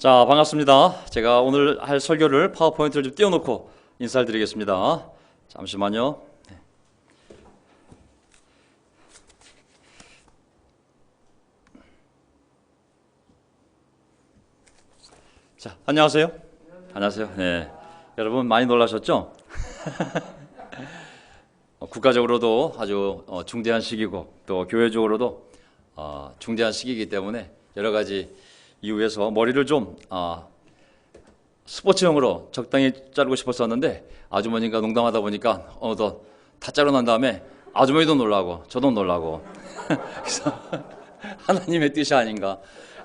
자, 반갑습니다. 제가 오늘 할 설교를 파워포인트를 좀 띄워놓고 인사를 드리겠습니다. 잠시만요. 자, 안녕하세요. 안녕하세요. 네, 여러분 많이 놀라셨죠? 국가적으로도 아주 중대한 시기고 또 교회적으로도 중대한 시기이기 때문에 여러 가지 이유에서 머리를 좀 스포츠용으로 적당히 자르고 싶었었는데 아주머니가 농담하다 보니까 어느덧 다 자르고 난 다음에 아주머니도 놀라고 저도 놀라고 그래서 하나님의 뜻이 아닌가,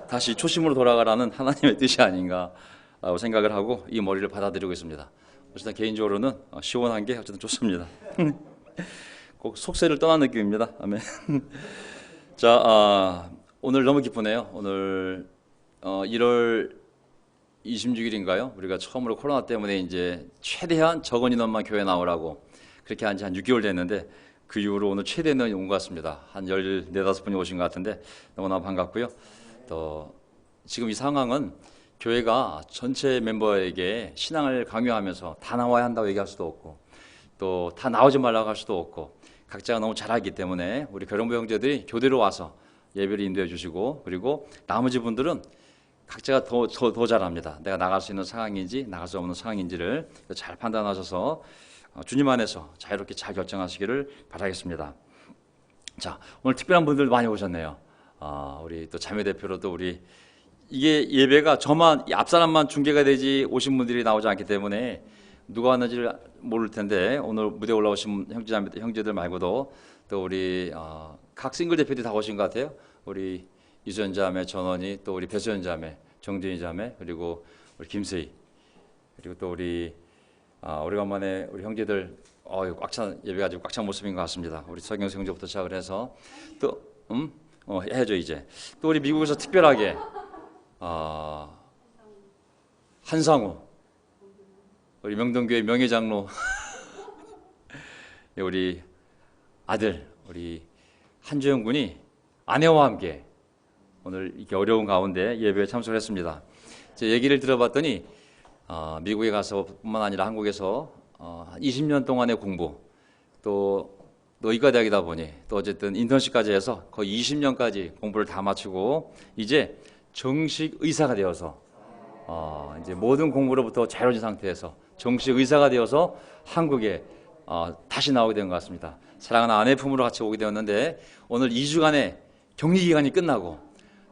다시 초심으로 돌아가라는 하나님의 뜻이 아닌가라고 생각을 하고 이 머리를 받아들이고 있습니다. 어쨌든 개인적으로는 시원한 게 어쨌든 좋습니다. 꼭 속세를 떠난 느낌입니다. 아멘. 자, 오늘 너무 기쁘네요. 오늘 1월 26일인가요? 우리가 처음으로 코로나 때문에 이제 최대한 적은 인원만 교회 나오라고 그렇게 한 지 한 6개월 됐는데 그 이후로 오늘 최대 인원이 온 것 같습니다. 한 14, 15분이 오신 것 같은데 너무나 반갑고요. 또 지금 이 상황은 교회가 전체 멤버에게 신앙을 강요하면서 다 나와야 한다고 얘기할 수도 없고 또 다 나오지 말라고 할 수도 없고 각자가 너무 잘하기 때문에 우리 결혼부 형제들이 교대로 와서 예배를 인도해 주시고 그리고 나머지 분들은 각자가 더 잘합니다. 내가 나갈 수 있는 상황인지 나갈 수 없는 상황인지를 잘 판단하셔서 주님 안에서 자유롭게 잘 결정하시기를 바라겠습니다. 자, 오늘 특별한 분들 많이 오셨네요. 우리 또 자매 대표로도 우리 이게 예배가 저만 앞 사람만 중계가 되지 오신 분들이 나오지 않기 때문에 누가 왔는지를 모를 텐데 오늘 무대 올라오신 형제들 말고도 또 우리 각 싱글 대표들이 다 오신 것 같아요. 우리 이수연 자매, 전원이, 또 우리 배수연 자매, 정진희 자매, 그리고 우리 김세희, 그리고 또 우리 오래간만에 우리 형제들 꽉 찬 예배가 아주 꽉 찬 모습인 것 같습니다. 우리 서경수 형제부터 시작을 해서 또 해야죠 이제. 또 우리 미국에서 특별하게 한상우, 우리 명동교회 명예장로, 우리 아들 우리 한주영 군이 아내와 함께 오늘 이렇게 어려운 가운데 예배에 참석을 했습니다. 제 얘기를 들어봤더니 미국에 가서 뿐만 아니라 한국에서 20년 동안의 공부 또 의과대학이다 보니 또 어쨌든 인턴십까지 해서 거의 20년까지 공부를 다 마치고 이제 정식 의사가 되어서 이제 모든 공부로부터 자유로운 상태에서 정식 의사가 되어서 한국에 다시 나오게 된 것 같습니다. 사랑하는 아내 품으로 같이 오게 되었는데 오늘 2주간의 격리 기간이 끝나고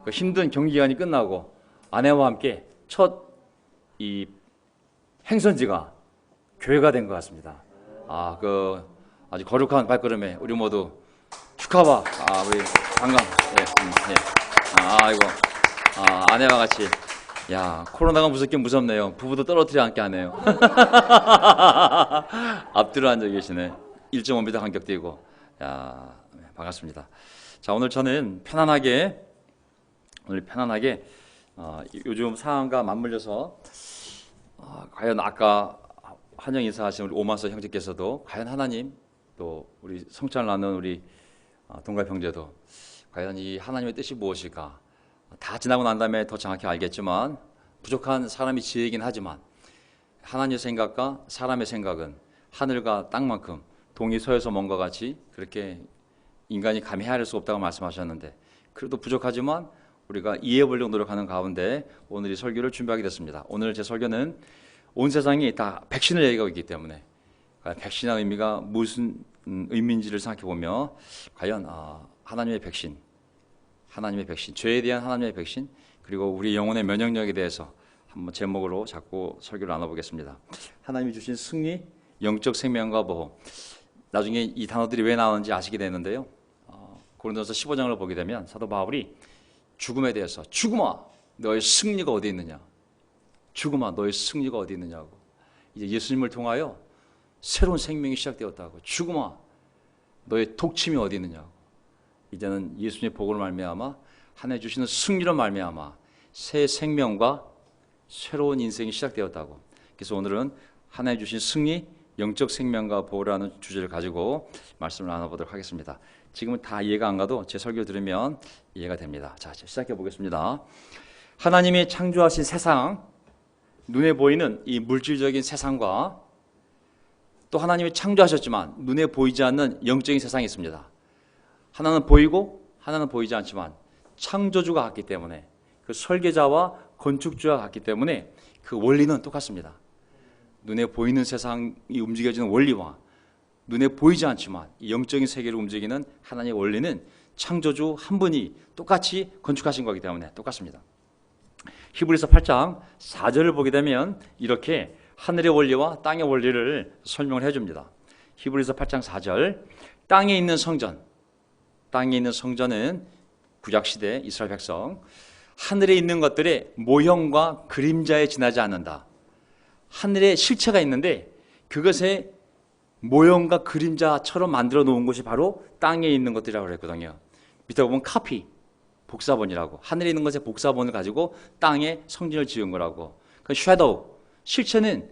그 힘든 격리 기간이 끝나고 아내와 함께 첫 이 행선지가 교회가 된 것 같습니다. 그 아주 거룩한 발걸음에 우리 모두 축하와 우리 반감. 아이고 아내와 같이 코로나가 무섭긴 무섭네요. 부부도 떨어뜨려 앉게 하네요. 앞뒤로 앉아 계시네. 1.5m 간격되고 반갑습니다. 자, 오늘 저는 편안하게 요즘 상황과 맞물려서 과연 아까 환영 인사하신 우리 오만서 형제께서도 과연 하나님 또 우리 성찬을 나눈 우리 동갑 형제도 과연 이 하나님의 뜻이 무엇일까? 다 지나고 난 다음에 더 정확히 알겠지만 부족한 사람이 지혜이긴 하지만 하나님의 생각과 사람의 생각은 하늘과 땅만큼 동이 서에서 먼 것 같이 그렇게 인간이 감히 헤아릴 수 없다고 말씀하셨는데 그래도 부족하지만 우리가 이해해 보려고 노력하는 가운데 오늘 이 설교를 준비하게 됐습니다. 오늘 제 설교는 온 세상이 다 백신을 얘기하고 있기 때문에 백신의 의미가 무슨 의미인지를 생각해 보며 과연 하나님의 백신, 죄에 대한 하나님의 백신, 그리고 우리 영혼의 면역력에 대해서 한번 제목으로 잡고 설교를 나눠보겠습니다. 하나님이 주신 승리, 영적 생명과 보호. 나중에 이 단어들이 왜 나오는지 아시게 되는데요. 고린도서 15장을 보게 되면 사도 바울이 죽음에 대해서 죽음아 너의 승리가 어디 있느냐, 죽음아 너의 승리가 어디 있느냐고, 이제 예수님을 통하여 새로운 생명이 시작되었다고, 죽음아 너의 독침이 어디 있느냐고, 이제는 예수님의 복으로 말미암아 하나님 주시는 승리로 말미암아 새 생명과 새로운 인생이 시작되었다고. 그래서 오늘은 하나님 주신 승리, 영적 생명과 보호라는 주제를 가지고 말씀을 나눠보도록 하겠습니다. 지금은 다 이해가 안 가도 제 설교 들으면 이해가 됩니다. 자, 시작해 보겠습니다. 하나님이 창조하신 세상, 눈에 보이는 이 물질적인 세상과 또 하나님이 창조하셨지만 눈에 보이지 않는 영적인 세상이 있습니다. 하나는 보이고 하나는 보이지 않지만 창조주가 같기 때문에, 그 설계자와 건축주가 같기 때문에 그 원리는 똑같습니다. 눈에 보이는 세상이 움직여지는 원리와 눈에 보이지 않지만 영적인 세계를 움직이는 하나님의 원리는 창조주 한 분이 똑같이 건축하신 거기 때문에 똑같습니다. 히브리서 8장 4절을 보게 되면 이렇게 하늘의 원리와 땅의 원리를 설명을 해줍니다. 히브리서 8장 4절, 땅에 있는 성전은 구약시대 이스라엘 백성, 하늘에 있는 것들의 모형과 그림자에 지나지 않는다. 하늘에 실체가 있는데 그것의 모형과 그림자처럼 만들어 놓은 것이 바로 땅에 있는 것들이라고 그랬거든요. 밑에 보면 카피, 복사본이라고, 하늘에 있는 것의 복사본을 가지고 땅에 성전을 지은 거라고. 그 섀도우, 실체는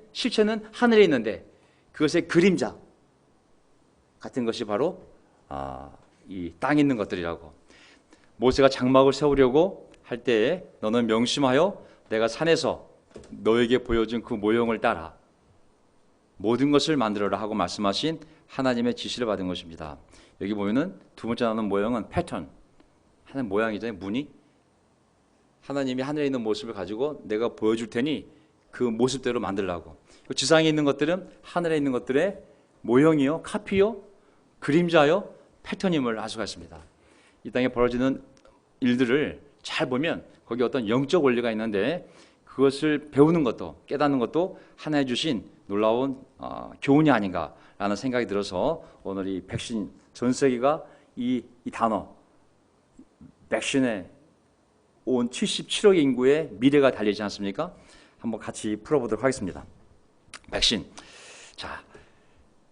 하늘에 있는데 그것의 그림자 같은 것이 바로 이 땅에 있는 것들이라고. 모세가 장막을 세우려고 할 때에 너는 명심하여 내가 산에서 너에게 보여준 그 모형을 따라 모든 것을 만들어라 하고 말씀하신 하나님의 지시를 받은 것입니다. 여기 보면은 두 번째 나오는 모형은 패턴, 하나님 모양이잖아요. 무늬. 하나님이 하늘에 있는 모습을 가지고 내가 보여줄 테니 그 모습대로 만들라고. 지상에 있는 것들은 하늘에 있는 것들의 모형이요, 카피요, 그림자요, 패턴임을 알 수가 있습니다. 이 땅에 벌어지는 일들을 잘 보면 거기 어떤 영적 원리가 있는데 그것을 배우는 것도, 깨닫는 것도 하나의 주신 놀라운 교훈이 아닌가라는 생각이 들어서 오늘 이 백신, 전 세계가 이 단어 백신에 온 77억 인구의 미래가 달리지 않습니까? 한번 같이 풀어보도록 하겠습니다. 백신. 자,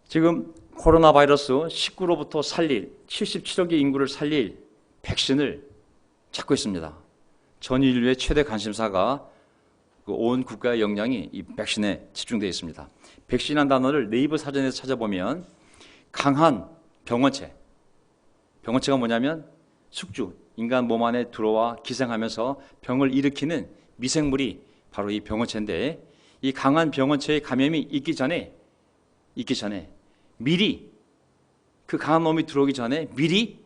지금 코로나 바이러스 19로부터 살릴 77억의 인구를 살릴 백신을 찾고 있습니다. 전 인류의 최대 관심사가 온 국가의 역량이 이 백신에 집중되어 있습니다. 백신이라는 단어를 네이버 사전에서 찾아보면 강한 병원체가 뭐냐면 숙주, 인간 몸 안에 들어와 기생하면서 병을 일으키는 미생물이 바로 이 병원체인데, 이 강한 병원체의 감염이 있기 전에 미리, 그 강한 놈이 들어오기 전에 미리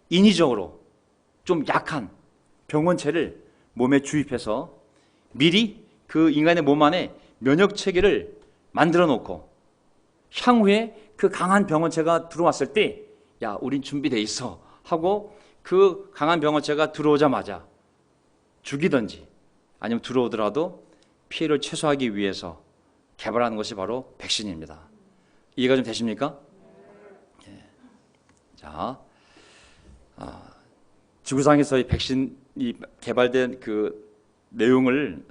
인위적으로 좀 약한 병원체를 몸에 주입해서 미리 그 인간의 몸 안에 면역 체계를 만들어 놓고 향후에 그 강한 병원체가 들어왔을 때 야, 우린 준비돼 있어 하고 그 강한 병원체가 들어오자마자 죽이든지 아니면 들어오더라도 피해를 최소화하기 위해서 개발하는 것이 바로 백신입니다. 이해가 좀 되십니까? 예. 자, 지구상에서 이 백신이 개발된 그 내용을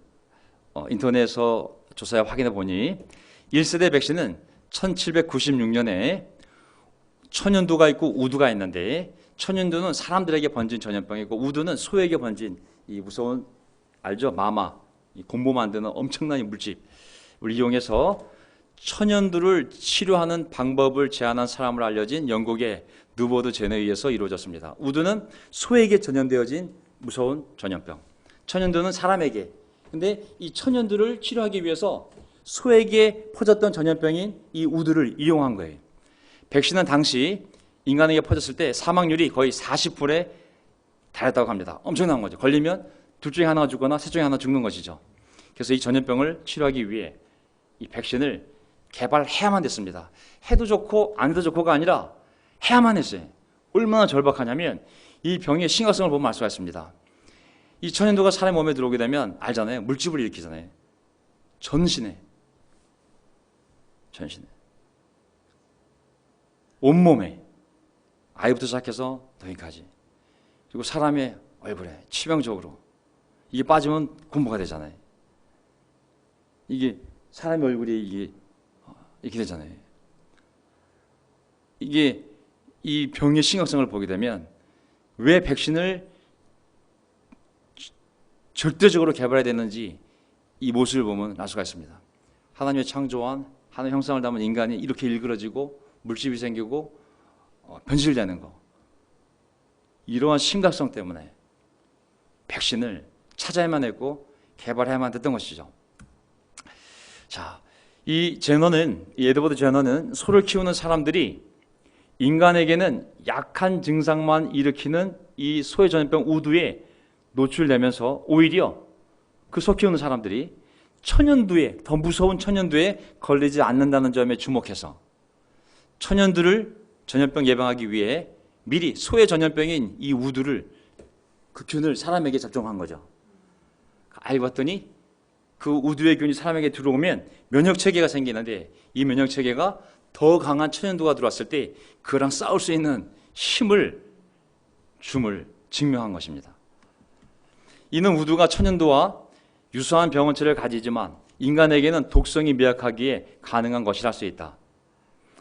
인터넷에서 조사해 확인해 보니 1세대 백신은 1796년에 천연두가 있고 우두가 있는데, 천연두는 사람들에게 번진 전염병이고 우두는 소에게 번진 이 무서운, 알죠? 마마, 이 곰보 만드는 엄청난 물질을 이용해서 천연두를 치료하는 방법을 제안한 사람으로 알려진 영국의 누보드 젠에 의해서 이루어졌습니다. 우두는 소에게 전염되어진 무서운 전염병, 천연두는 사람에게. 근데 이 천연두를 치료하기 위해서 소에게 퍼졌던 전염병인 이 우두를 이용한 거예요. 백신은 당시 인간에게 퍼졌을 때 사망률이 거의 40%에 달했다고 합니다. 엄청난 거죠. 걸리면 둘 중에 하나가 죽거나 셋 중에 하나 죽는 것이죠. 그래서 이 전염병을 치료하기 위해 이 백신을 개발해야만 됐습니다. 해도 좋고 안 해도 좋고가 아니라 해야만 했어요. 얼마나 절박하냐면 이 병의 심각성을 보면 알 수가 있습니다. 이 천연두가 사람 몸에 들어오게 되면 알잖아요. 물집을 일으키잖아요. 전신에 온몸에, 아이부터 시작해서 너희까지, 그리고 사람의 얼굴에 치명적으로 이게 빠지면 군부가 되잖아요. 이게 사람의 얼굴이 이게 이렇게 되잖아요. 이게 이 병의 심각성을 보게 되면 왜 백신을 절대적으로 개발해야 되는지 이 모습을 보면 알 수가 있습니다. 하나님의 창조한 하나님의 형상을 담은 인간이 이렇게 일그러지고 물집이 생기고 변질되는 거, 이러한 심각성 때문에 백신을 찾아야만 했고 개발해야만 됐던 것이죠. 자, 이 제너는, 이 에드워드 제너는 소를 키우는 사람들이 인간에게는 약한 증상만 일으키는 이 소의 전염병 우두에 노출되면서 오히려 그 소 키우는 사람들이 천연두에, 더 무서운 천연두에 걸리지 않는다는 점에 주목해서 천연두를 전염병 예방하기 위해 미리 소의 전염병인 이 우두를, 그 균을 사람에게 접종한 거죠. 알고 봤더니 그 우두의 균이 사람에게 들어오면 면역체계가 생기는데, 이 면역체계가 더 강한 천연두가 들어왔을 때 그랑 싸울 수 있는 힘을 줌을 증명한 것입니다. 이는 우두가 천연두와 유사한 병원체를 가지지만 인간에게는 독성이 미약하기에 가능한 것이라 할 수 있다.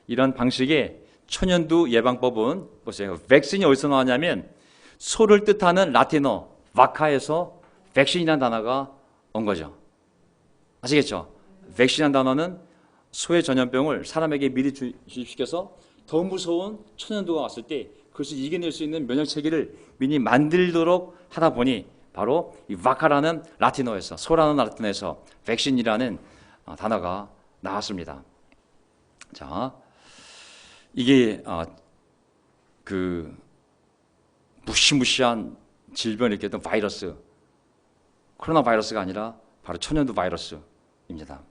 이런 방식의 천연두 예방법은, 보세요, 백신이 어디서 나왔냐면 소를 뜻하는 라틴어 바카에서 백신이라는 단어가 온 거죠. 아시겠죠? 백신이라는 단어는 소의 전염병을 사람에게 미리 주입시켜서 더 무서운 천연두가 왔을 때 그것을 이겨낼 수 있는 면역체계를 미리 만들도록 하다 보니 바로 이 바카라는 라틴어에서, 소라는 라틴어에서 백신이라는 단어가 나왔습니다. 자, 이게 그 무시무시한 질병을 일으켰던 바이러스, 코로나 바이러스가 아니라 바로 천연두 바이러스입니다.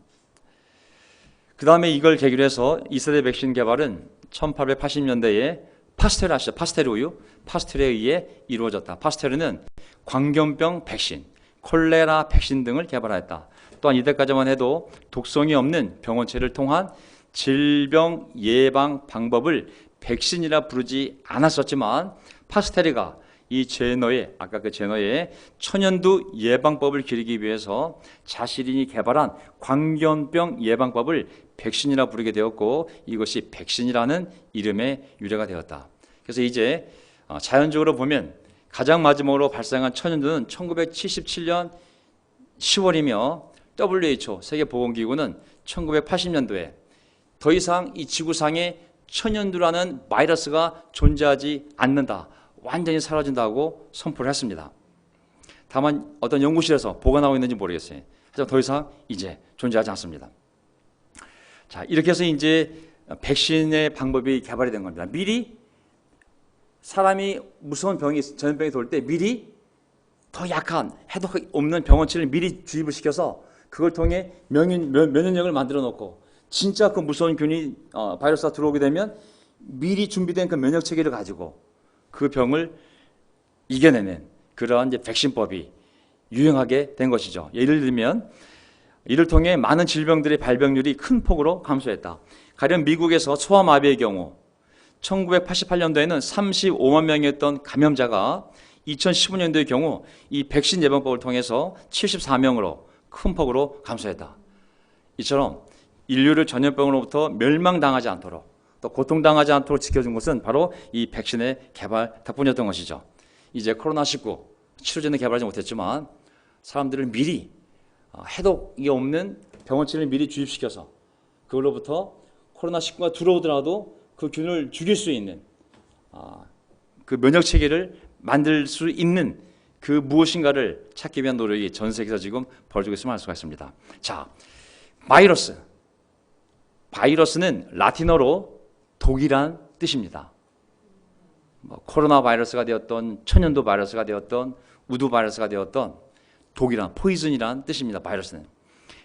그 다음에 이걸 계기로 해서 2세대 백신 개발은 1880년대에 파스테르 아시죠? 파스테르 우유? 파스테르에 의해 이루어졌다. 파스테르는 광견병 백신, 콜레라 백신 등을 개발하였다. 또한 이때까지만 해도 독성이 없는 병원체를 통한 질병 예방 방법을 백신이라 부르지 않았었지만 파스테르가 이 제너의, 아까 그 제너의 천연두 예방법을 기리기 위해서 자신이 개발한 광견병 예방법을 백신이라 부르게 되었고, 이것이 백신이라는 이름의 유래가 되었다. 그래서 이제 자연적으로 보면 가장 마지막으로 발생한 천연두는 1977년 10월이며 WHO 세계보건기구는 1980년도에 더 이상 이 지구상에 천연두라는 바이러스가 존재하지 않는다, 완전히 사라진다고 선포를 했습니다. 다만 어떤 연구실에서 보관하고 있는지 모르겠어요. 하지만 더 이상 이제 존재하지 않습니다. 자, 이렇게 해서 이제 백신의 방법이 개발이 된 겁니다. 미리 사람이 무서운 병이, 전염병이 돌 때 미리 더 약한, 해독 없는 병원치를 미리 주입을 시켜서 그걸 통해 면역력을 만들어 놓고, 진짜 그 무서운 균이, 바이러스가 들어오게 되면 미리 준비된 그 면역 체계를 가지고 그 병을 이겨내는 그러한 이제 백신법이 유행하게 된 것이죠. 예를 들면 이를 통해 많은 질병들의 발병률이 큰 폭으로 감소했다. 가령 미국에서 소아마비의 경우 1988년도에는 35만 명이었던 감염자가 2015년도의 경우 이 백신 예방법을 통해서 74명으로 큰 폭으로 감소했다. 이처럼 인류를 전염병으로부터 멸망당하지 않도록, 또 고통당하지 않도록 지켜준 것은 바로 이 백신의 개발 덕분이었던 것이죠. 이제 코로나19 치료제는 개발하지 못했지만 사람들을 미리 해독이 없는 병원치를 미리 주입시켜서 그걸로부터 코로나19가 들어오더라도 그 균을 죽일 수 있는 그 면역체계를 만들 수 있는 그 무엇인가를 찾기 위한 노력이 전 세계에서 지금 벌어지고 있음을 알 수가 있습니다. 자, 바이러스는 라틴어로 독이란 뜻입니다. 코로나 바이러스가 되었던, 천연두 바이러스가 되었던, 우두 바이러스가 되었던 독이란, 포이즌이란 뜻입니다.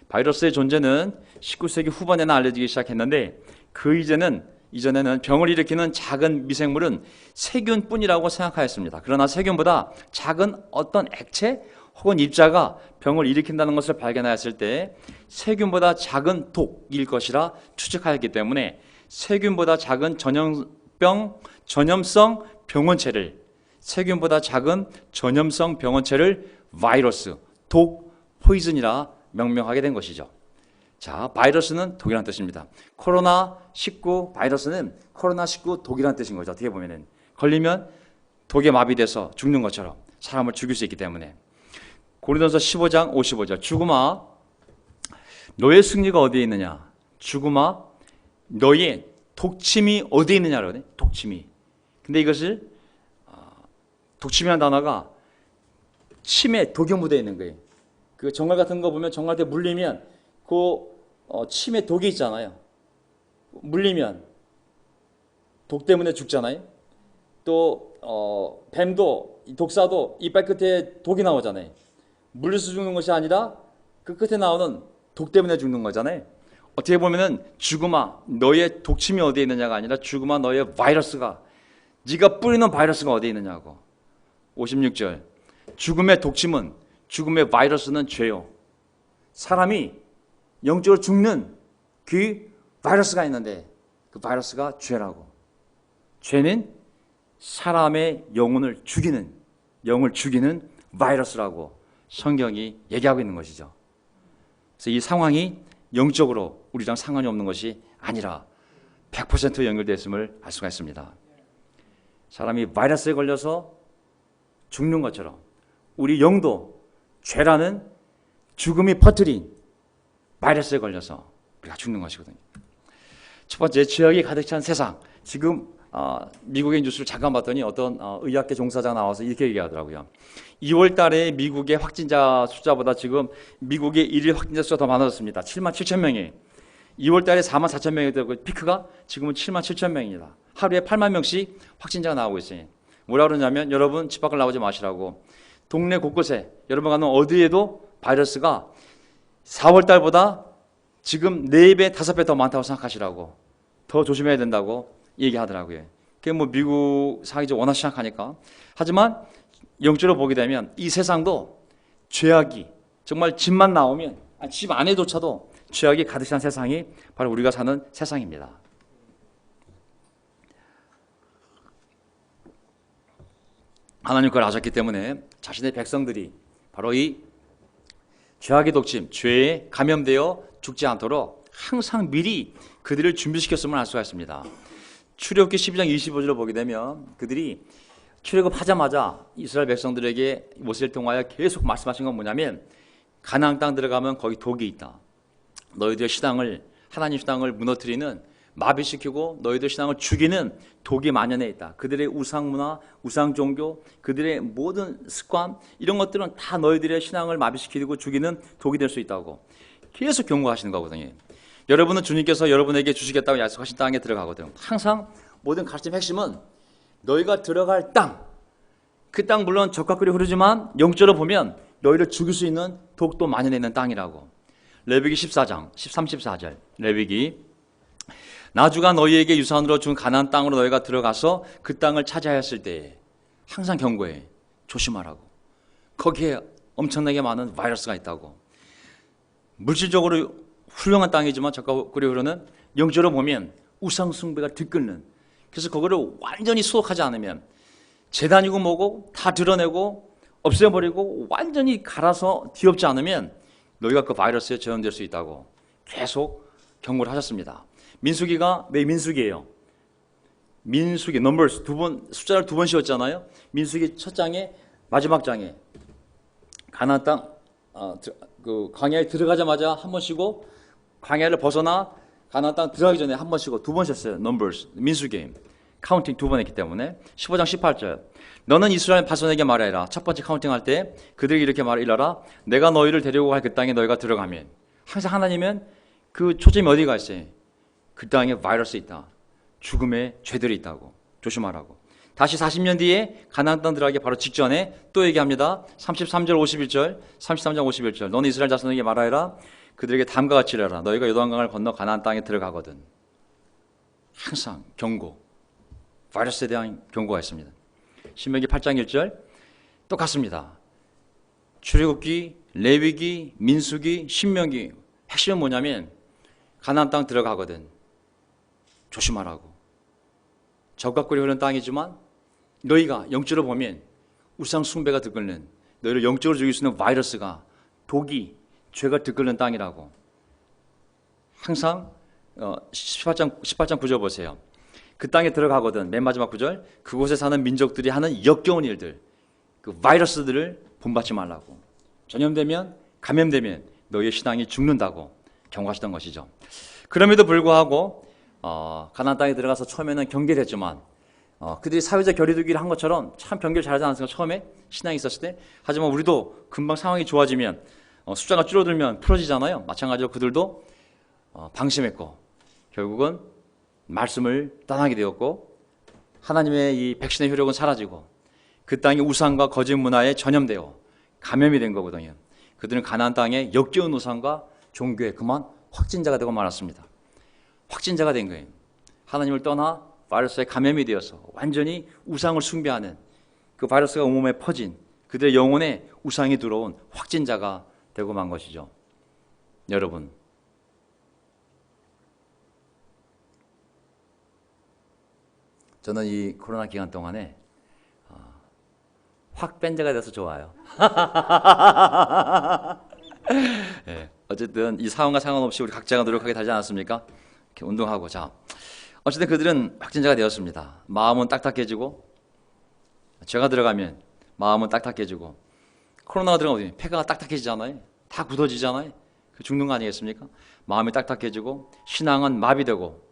바이러스의 존재는 19세기 후반에나 알려지기 시작했는데 그 이전에는 병을 일으키는 작은 미생물은 세균뿐이라고 생각하였습니다. 그러나 세균보다 작은 어떤 액체 혹은 입자가 병을 일으킨다는 것을 발견하였을 때 세균보다 작은 독일 것이라 추측하였기 때문에 세균보다 작은 전염성 병원체를, 세균보다 작은 전염성 병원체를 바이러스, 독, 포이즌이라 명명하게 된 것이죠. 자, 바이러스는 독이라는 뜻입니다. 코로나19 바이러스는 코로나19 독이라는 뜻인 거죠. 어떻게 보면은 걸리면 독에 마비돼서 죽는 것처럼 사람을 죽일 수 있기 때문에. 고린도서 15장 55절, 죽음아 너의 승리가 어디에 있느냐? 죽음아 너의 독침이 어디에 있느냐라고 하네. 독침이. 근데 이것을 독침이라는 단어가 침에 독이 묻어 있는 거예요. 그 정갈 같은 거 보면 정갈한테 물리면 침에 독이 있잖아요. 물리면 독 때문에 죽잖아요. 또 뱀도 독사도 이빨 끝에 독이 나오잖아요. 물려서 죽는 것이 아니라 그 끝에 나오는 독 때문에 죽는 거잖아요. 어떻게 보면은 죽음아 너의 독침이 어디에 있느냐가 아니라 죽음아 너의 바이러스가 네가 뿌리는 바이러스가 어디에 있느냐고. 56절 죽음의 독침은 죽음의 바이러스는 죄요. 사람이 영적으로 죽는 그 바이러스가 있는데 그 바이러스가 죄라고. 죄는 사람의 영을 죽이는 바이러스라고 성경이 얘기하고 있는 것이죠. 그래서 이 상황이 영적으로 우리랑 상관이 없는 것이 아니라 100% 연결되어 있음을 알 수가 있습니다. 사람이 바이러스에 걸려서 죽는 것처럼 우리 영도 죄라는 죽음이 퍼뜨린 바이러스에 걸려서 우리가 죽는 것이거든요. 첫 번째, 죄악이 가득 찬 세상. 지금 미국의 뉴스를 잠깐 봤더니 어떤 의학계 종사자가 나와서 이렇게 얘기하더라고요. 2월 달에 미국의 확진자 숫자보다 지금 미국의 일일 확진자 수가 더 많아졌습니다. 7만 7천 명이. 2월 달에 4만 4천 명이 되고 피크가 지금은 7만 7천 명입니다. 하루에 8만 명씩 확진자가 나오고 있어요. 뭐라 그러냐면 여러분 집 밖을 나오지 마시라고. 동네 곳곳에 여러분 가는 어디에도 바이러스가 4월 달보다 지금 4배, 5배 더 많다고 생각하시라고. 더 조심해야 된다고 얘기하더라고요. 그게 뭐 미국 사회적 워낙 심각하니까. 하지만 영적으로 보게 되면 이 세상도 죄악이 정말 집만 나오면 집 안에조차도 죄악이 가득 찬 세상이 바로 우리가 사는 세상입니다. 하나님 그걸 아셨기 때문에 자신의 백성들이 바로 이 죄악의 독침, 죄에 감염되어 죽지 않도록 항상 미리 그들을 준비시켰음을 알 수가 있습니다. 출애굽기 12장 25절을 보게 되면 그들이 출애굽하자마자 이스라엘 백성들에게 모세를 통하여 계속 말씀하신 건 뭐냐면 가나안 땅 들어가면 거기 독이 있다. 너희들의 신앙을 하나님 신앙을 무너뜨리는 마비시키고 너희들 신앙을 죽이는 독이 만연해 있다. 그들의 우상문화, 우상종교, 그들의 모든 습관 이런 것들은 다 너희들의 신앙을 마비시키고 죽이는 독이 될 수 있다고 계속 경고하시는 거거든요. 여러분은 주님께서 여러분에게 주시겠다고 약속하신 땅에 들어가거든요. 항상 모든 가르침의 핵심은 너희가 들어갈 땅, 그 땅 물론 적과 꿀이 흐르지만 영적으로 보면 너희를 죽일 수 있는 독도 만연해 있는 땅이라고. 레위기 14장 13, 14절 레위기 나주가 너희에게 유산으로 준 가나안 땅으로 너희가 들어가서 그 땅을 차지하였을 때에 항상 경고해. 조심하라고. 거기에 엄청나게 많은 바이러스가 있다고. 물질적으로 훌륭한 땅이지만 적과 꿀이 흐르는 영적으로 보면 우상 숭배가 들끓는. 그래서 그거를 완전히 수독하지 않으면 재단이고 뭐고 다 드러내고 없애버리고 완전히 갈아서 뒤엎지 않으면 너희가 그 바이러스에 전염될 수 있다고 계속 경고를 하셨습니다. 민수기가 왜 민수기예요? 민수기 넘버스 숫자를 2번 씌웠잖아요. 민수기 첫 장에 마지막 장에 가나안 땅 그 광야에 들어가자마자 한 번 쉬고 광야를 벗어나 가나안 땅 들어가기 전에 한 번 쉬고 2번 쉬었어요. 넘버스 민수기 카운팅 2번 했기 때문에 15장 18절 너는 이스라엘 자손에게 말하라. 첫 번째 카운팅할 때 그들에게 이렇게 말하라. 내가 너희를 데리고 갈 그 땅에 너희가 들어가면 항상 하나님은 그 초점이 어디가 있어요? 그 땅에 바이러스 있다. 죽음의 죄들이 있다고. 조심하라고. 다시 40년 뒤에 가나안 땅 들어가기 바로 직전에 또 얘기합니다. 33절 51절 33장 51절 너는 이스라엘 자손에게 말하라. 그들에게 다음과 같이 이르라. 너희가 요단강을 건너 가나안 땅에 들어가거든. 항상 경고. 바이러스에 대한 경고가 있습니다. 신명기 8장 1절 똑같습니다. 출애굽기, 레위기, 민수기, 신명기 핵심은 뭐냐면 가나안 땅 들어가거든. 조심하라고. 적과 꿀이 흐르는 땅이지만 너희가 영적으로 보면 우상 숭배가 들끓는 너희를 영적으로 죽일 수 있는 바이러스가 독이 죄가 들끓는 땅이라고. 항상 18장 9절 보세요. 그 땅에 들어가거든. 맨 마지막 구절 그곳에 사는 민족들이 하는 역겨운 일들 그 바이러스들을 본받지 말라고. 전염되면 감염되면 너희의 신앙이 죽는다고 경고하시던 것이죠. 그럼에도 불구하고 가나안 땅에 들어가서 처음에는 경계됐지만 그들이 사회적 거리두기를 한 것처럼 참 경계를 잘하지 않았을까 처음에 신앙이 있었을 때. 하지만 우리도 금방 상황이 좋아지면 숫자가 줄어들면 풀어지잖아요. 마찬가지로 그들도 방심했고 결국은 말씀을 떠나게 되었고 하나님의 이 백신의 효력은 사라지고 그 땅이 우상과 거짓 문화에 전염되어 감염이 된 거거든요. 그들은 가나안 땅에 역겨운 우상과 종교에 그만 확진자가 되고 말았습니다. 확진자가 된 거예요. 하나님을 떠나 바이러스에 감염이 되어서 완전히 우상을 숭배하는 그 바이러스가 온몸에 퍼진 그들의 영혼에 우상이 들어온 확진자가 되고 만 것이죠. 여러분, 저는 이 코로나 기간 동안에 확 뺀 자가 돼서 좋아요. 네, 어쨌든 이 상황과 상관없이 우리 각자가 노력하게 되지 않았습니까? 이렇게 운동하고. 자, 어쨌든 그들은 확진자가 되었습니다. 마음은 딱딱해지고 죄가 들어가면 마음은 딱딱해지고 코로나가 들어가면 폐가 딱딱해지잖아요. 다 굳어지잖아요. 그 죽는 거 아니겠습니까? 마음이 딱딱해지고 신앙은 마비되고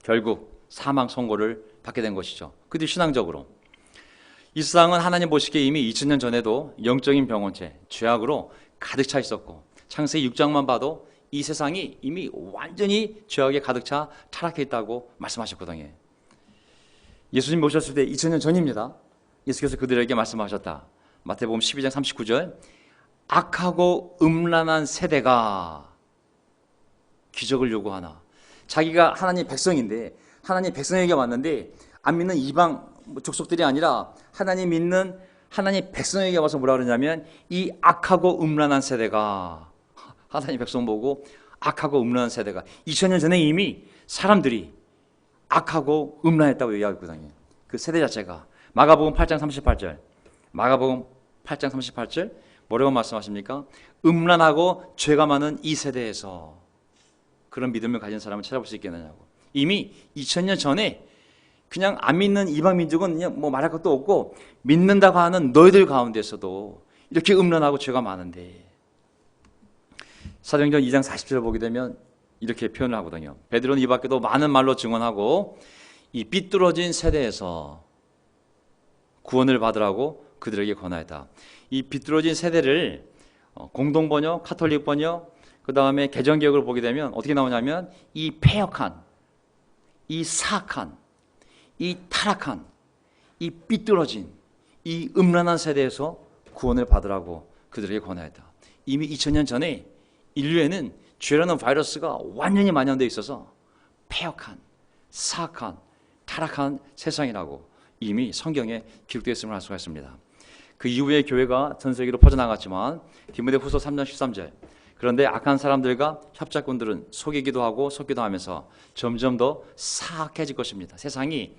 결국 사망 선고를 받게 된 것이죠. 그들 신앙적으로 이 세상은 하나님 보시기에 이미 2000년 전에도 영적인 병원체, 죄악으로 가득 차 있었고 창세기 6장만 봐도 이 세상이 이미 완전히 죄악에 가득 차 타락해 있다고 말씀하셨거든요. 예수님 오셨을 때 2000년 전입니다. 예수께서 그들에게 말씀하셨다. 마태복음 12장 39절 악하고 음란한 세대가 기적을 요구하나. 자기가 하나님 백성인데 하나님 백성에게 왔는데 안 믿는 이방 족속들이 아니라 하나님 믿는 하나님 백성에게 와서 뭐라 그러냐면 이 악하고 음란한 세대가 하나님 백성 보고 악하고 음란한 세대가 2000년 전에 이미 사람들이 악하고 음란했다고 얘기하거든요. 그 세대 자체가 마가복음 8장 38절 마가복음 8장 38절 뭐라고 말씀하십니까? 음란하고 죄가 많은 이 세대에서 그런 믿음을 가진 사람을 찾아볼 수 있겠느냐고. 이미 2000년 전에 그냥 안 믿는 이방 민족은 그냥 뭐 말할 것도 없고 믿는다고 하는 너희들 가운데서도 이렇게 음란하고 죄가 많은데 사도행전 2장 40절을 보게 되면 이렇게 표현을 하거든요. 베드로는 이 밖에도 많은 말로 증언하고 이 삐뚤어진 세대에서 구원을 받으라고 그들에게 권하였다. 이 삐뚤어진 세대를 공동번역, 카톨릭 번역, 그 다음에 개정개혁을 보게 되면 어떻게 나오냐면 이 패역한, 이 사악한, 이 타락한, 이 삐뚤어진, 이 음란한 세대에서 구원을 받으라고 그들에게 권하였다. 이미 2000년 전에 인류에는 죄라는 바이러스가 완전히 만연되어 있어서 패역한, 사악한, 타락한 세상이라고 이미 성경에 기록되어 있음을 알 수가 있습니다. 그 이후에 교회가 전 세계로 퍼져나갔지만 디모데후서 3장 13절 그런데 악한 사람들과 협작꾼들은 속이기도 하고 속기도 하면서 점점 더 사악해질 것입니다. 세상이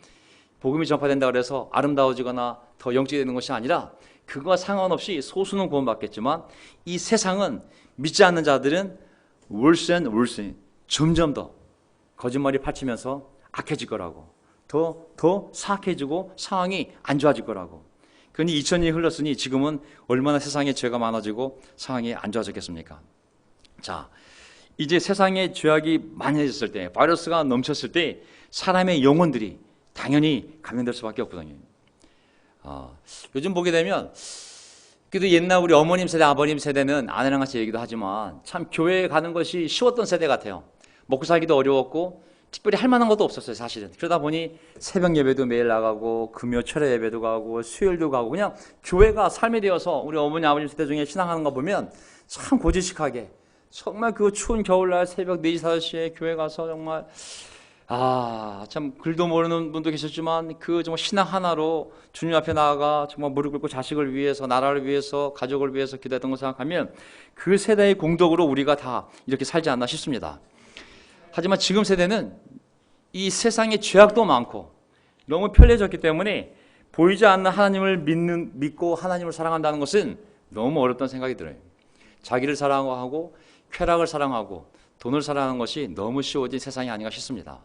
복음이 전파된다 그래서 아름다워지거나 더 영적되는 것이 아니라 그거와 상관없이 소수는 구원받겠지만 이 세상은 믿지 않는 자들은 worse and worse 점점 더 거짓말이 파치면서 악해질 거라고 더 사악해지고 상황이 안 좋아질 거라고. 그러니 2000년이 흘렀으니 지금은 얼마나 세상에 죄가 많아지고 상황이 안 좋아졌겠습니까? 자, 이제 세상에 죄악이 많아졌을 때 바이러스가 넘쳤을 때 사람의 영혼들이 당연히 감염될 수밖에 없거든요. 요즘 보게 되면 그래도 옛날 우리 어머님 세대, 아버님 세대는 아내랑 같이 얘기도 하지만 참 교회에 가는 것이 쉬웠던 세대 같아요. 먹고 살기도 어려웠고 특별히 할 만한 것도 없었어요, 사실은. 그러다 보니 새벽 예배도 매일 나가고 금요 철야 예배도 가고 수요일도 가고 그냥 교회가 삶이 되어서 우리 어머니, 아버님 세대 중에 신앙하는 거 보면 참 고지식하게 정말 그 추운 겨울날 새벽 4시, 5시에 교회 가서 정말 참 글도 모르는 분도 계셨지만 그 정말 신앙 하나로 주님 앞에 나아가 정말 무릎 꿇고 자식을 위해서 나라를 위해서 가족을 위해서 기도했던 거 생각하면 그 세대의 공덕으로 우리가 다 이렇게 살지 않나 싶습니다. 하지만 지금 세대는 이 세상에 죄악도 많고 너무 편리해졌기 때문에 보이지 않는 하나님을 믿고 하나님을 사랑한다는 것은 너무 어렵다는 생각이 들어요. 자기를 사랑하고 쾌락을 사랑하고 돈을 사랑하는 것이 너무 쉬워진 세상이 아닌가 싶습니다.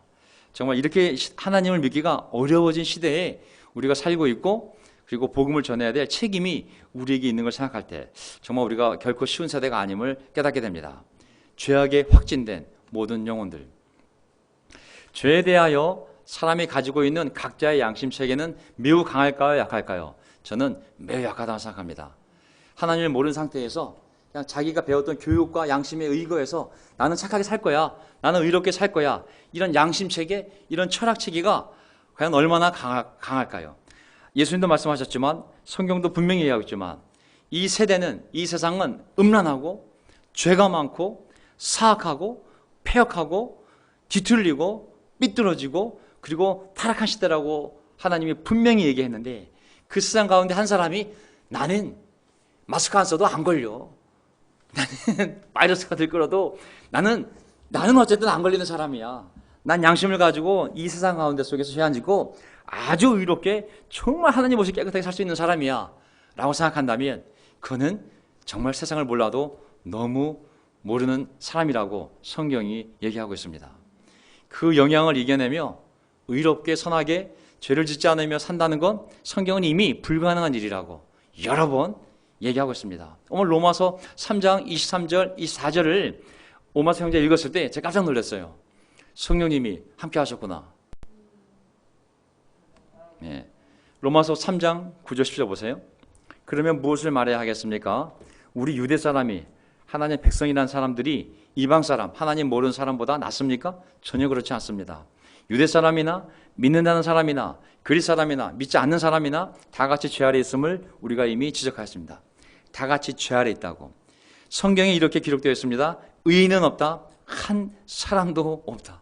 정말 이렇게 하나님을 믿기가 어려워진 시대에 우리가 살고 있고 그리고 복음을 전해야 될 책임이 우리에게 있는 걸 생각할 때 정말 우리가 결코 쉬운 세대가 아님을 깨닫게 됩니다. 죄악에 확진된 모든 영혼들, 죄에 대하여 사람이 가지고 있는 각자의 양심 체계는 매우 강할까요? 약할까요? 저는 매우 약하다고 생각합니다. 하나님을 모르는 상태에서 그냥 자기가 배웠던 교육과 양심에 의거해서 나는 착하게 살 거야, 나는 의롭게 살 거야, 이런 양심 체계, 이런 철학 체계가 과연 얼마나 강할까요? 예수님도 말씀하셨지만 성경도 분명히 얘기하고 있지만 이 세대는, 이 세상은 음란하고 죄가 많고 사악하고 폐역하고 뒤틀리고 삐뚤어지고 그리고 타락한 시대라고 하나님이 분명히 얘기했는데, 그 세상 가운데 한 사람이 나는 마스크 안 써도 안 걸려, 나는 바이러스가 들끓어도 나는 어쨌든 안 걸리는 사람이야, 난 양심을 가지고 이 세상 가운데 속에서 죄 안 짓고 아주 의롭게 정말 하나님 모습 깨끗하게 살 수 있는 사람이야 라고 생각한다면 그는 정말 세상을 몰라도 너무 모르는 사람이라고 성경이 얘기하고 있습니다. 그 영향을 이겨내며 의롭게 선하게 죄를 짓지 않으며 산다는 건 성경은 이미 불가능한 일이라고 여러 번 얘기하고 있습니다. 오늘 로마서 3장 23절, 24절을 오마스 형제 읽었을 때 제가 깜짝 놀랐어요. 성령님이 함께 하셨구나. 예. 로마서 3장 9절 10절 보세요. 그러면 무엇을 말해야 하겠습니까? 우리 유대 사람이 하나님의 백성이라는 사람들이 이방 사람, 하나님 모르는 사람보다 낫습니까? 전혀 그렇지 않습니다. 유대 사람이나 믿는다는 사람이나 그리스 사람이나 믿지 않는 사람이나 다 같이 죄 아래 있음을 우리가 이미 지적하였습니다. 다 같이 죄 아래 있다고. 성경에 이렇게 기록되어 있습니다. 의인은 없다, 한 사람도 없다.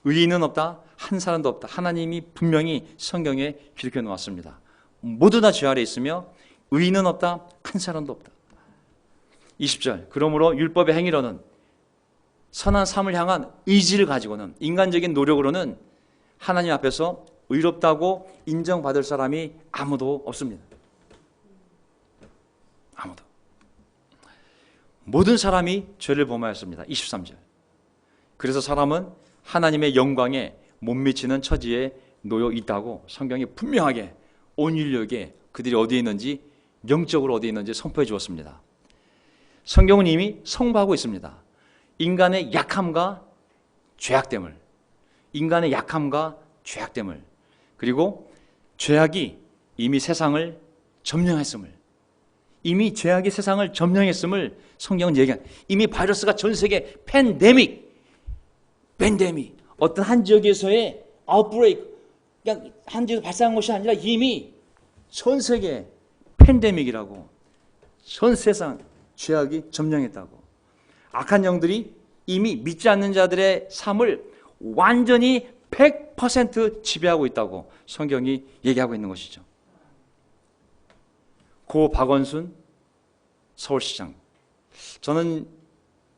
의인은 없다, 한 사람도 없다. 하나님이 분명히 성경에 기록해 놓았습니다. 모두 다 죄 아래 있으며 의인은 없다, 한 사람도 없다. 20절, 그러므로 율법의 행위로는 선한 삶을 향한 의지를 가지고는, 인간적인 노력으로는 하나님 앞에서 의롭다고 인정받을 사람이 아무도 없습니다. 아무도. 모든 사람이 죄를 범하였습니다. 23절. 그래서 사람은 하나님의 영광에 못 미치는 처지에 놓여 있다고 성경이 분명하게 온 인류에게 그들이 어디에 있는지, 영적으로 어디에 있는지 선포해 주었습니다. 성경은 이미 선포하고 있습니다. 인간의 약함과 죄악됨을, 인간의 약함과 죄악됨을, 그리고 죄악이 이미 세상을 점령했음을, 이미 죄악이 세상을 점령했음을 성경은 얘기합니다. 이미 바이러스가 전 세계 팬데믹, 어떤 한 지역에서의 아웃브레이크, 그냥 한 지역에서 발생한 것이 아니라 이미 전 세계 팬데믹이라고, 전 세상 죄악이 점령했다고. 악한 영들이 이미 믿지 않는 자들의 삶을 완전히 100% 지배하고 있다고 성경이 얘기하고 있는 것이죠. 고 박원순 서울시장, 저는